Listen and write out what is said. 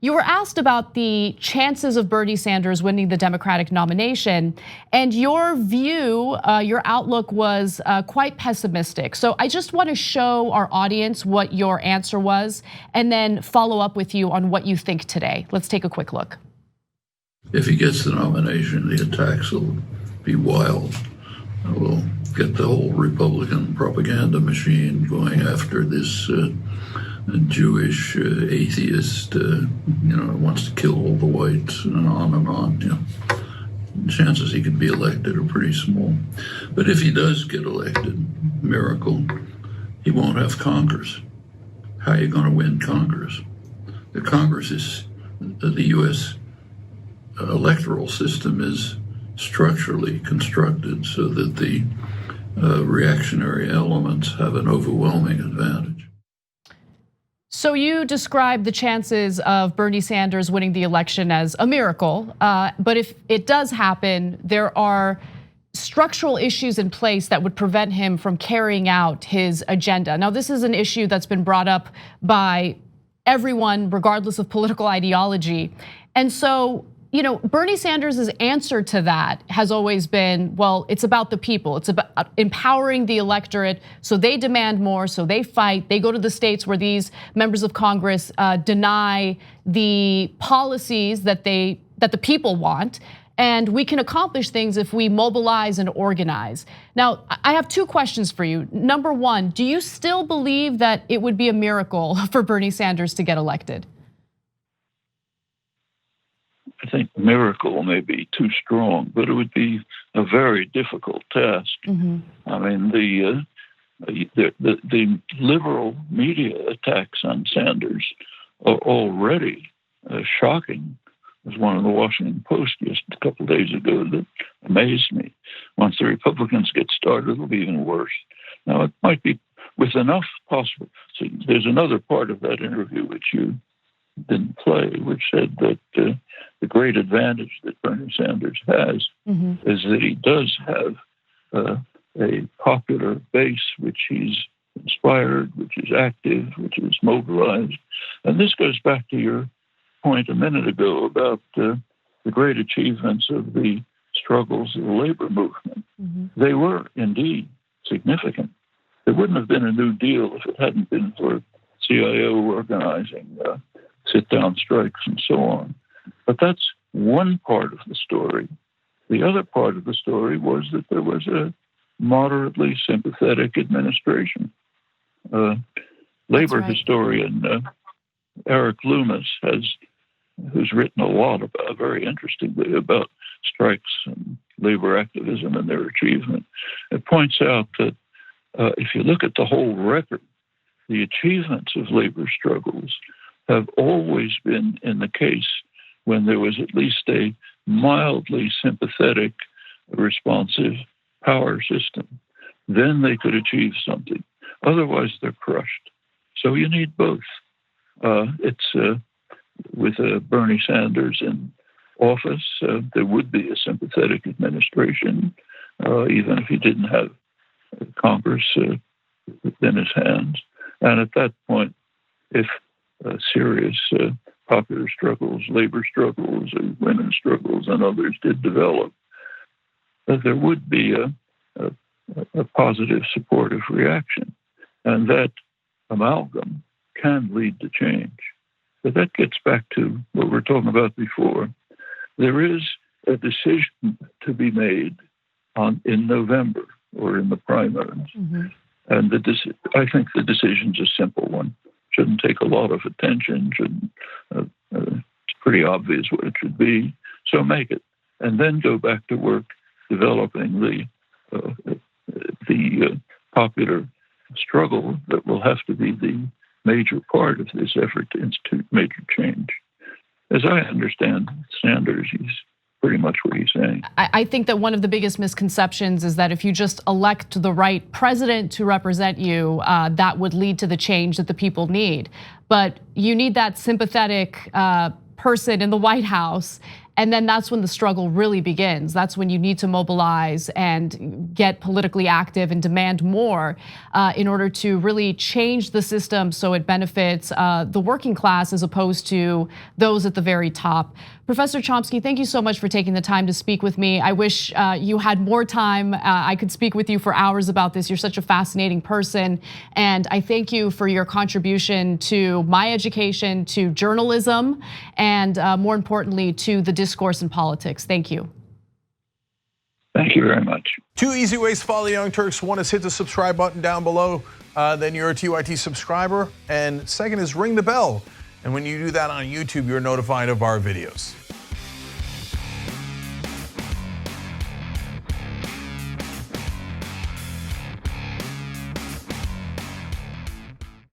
You were asked about the chances of Bernie Sanders winning the Democratic nomination, and your view, your outlook was quite pessimistic. So I just want to show our audience what your answer was and then follow up with you on what you think today. Let's take a quick look. If he gets the nomination, the attacks will be wild. We'll get the whole Republican propaganda machine going after this Jewish atheist, wants to kill all the whites, and on and on. The chances he could be elected are pretty small. But if he does get elected, miracle, he won't have Congress. How are you going to win Congress? The Congress is, the U.S. electoral system is structurally constructed so that the reactionary elements have an overwhelming advantage. So you described the chances of Bernie Sanders winning the election as a miracle, but if it does happen, there are structural issues in place that would prevent him from carrying out his agenda. Now, this is an issue that's been brought up by everyone, regardless of political ideology. And so, Bernie Sanders' answer to that has always been, well, it's about the people. It's about empowering the electorate. So they demand more, so they fight. They go to the states where these members of Congress deny the policies that the people want. And we can accomplish things if we mobilize and organize. Now, I have two questions for you. Number one, do you still believe that it would be a miracle for Bernie Sanders to get elected? I think miracle may be too strong, but it would be a very difficult task. Mm-hmm. I mean, the liberal media attacks on Sanders are already shocking. There's one in the Washington Post just a couple of days ago that amazed me. Once the Republicans get started, it'll be even worse. Now, it might be with enough possible. So there's another part of that interview which you didn't play, which said that the great advantage that Bernie Sanders has is that he does have a popular base which he's inspired, which is active, which is mobilized. And this goes back to your point a minute ago about the great achievements of the struggles of the labor movement. Mm-hmm. They were indeed significant. There wouldn't have been a New Deal if it hadn't been for CIO organizing, sit-down strikes, and so on. But that's one part of the story. The other part of the story was that there was a moderately sympathetic administration. Labor historian Eric Loomis who's written a lot about, very interestingly, about strikes and labor activism and their achievement. It points out that if you look at the whole record, the achievements of labor struggles have always been in the case when there was at least a mildly sympathetic, responsive power system. Then they could achieve something. Otherwise, they're crushed. So you need both. With Bernie Sanders in office, there would be a sympathetic administration, even if he didn't have Congress in his hands. And at that point, if serious popular struggles, labor struggles, women's struggles, and others did develop, there would be a positive, supportive reaction. And that amalgam can lead to change. But that gets back to what we were talking about before. There is a decision to be made in November or in the primaries. Mm-hmm. And I think the decision's a simple one. Shouldn't take a lot of attention. It's pretty obvious what it should be. So make it. And then go back to work developing the popular struggle that will have to be the major part of this effort to institute major change. As I understand Sanders, he's pretty much what he's saying. I think that one of the biggest misconceptions is that if you just elect the right president to represent you, that would lead to the change that the people need. But you need that sympathetic person in the White House. And then that's when the struggle really begins. That's when you need to mobilize and get politically active and demand more in order to really change the system so it benefits the working class as opposed to those at the very top. Professor Chomsky, thank you so much for taking the time to speak with me. I wish you had more time. I could speak with you for hours about this. You're such a fascinating person. And I thank you for your contribution to my education, to journalism, and more importantly, to the discourse in politics. Thank you. Thank you very much. 2 easy ways to follow the Young Turks. One is hit the subscribe button down below, then you're a TYT subscriber. And second is ring the bell. And when you do that on YouTube, you're notified of our videos.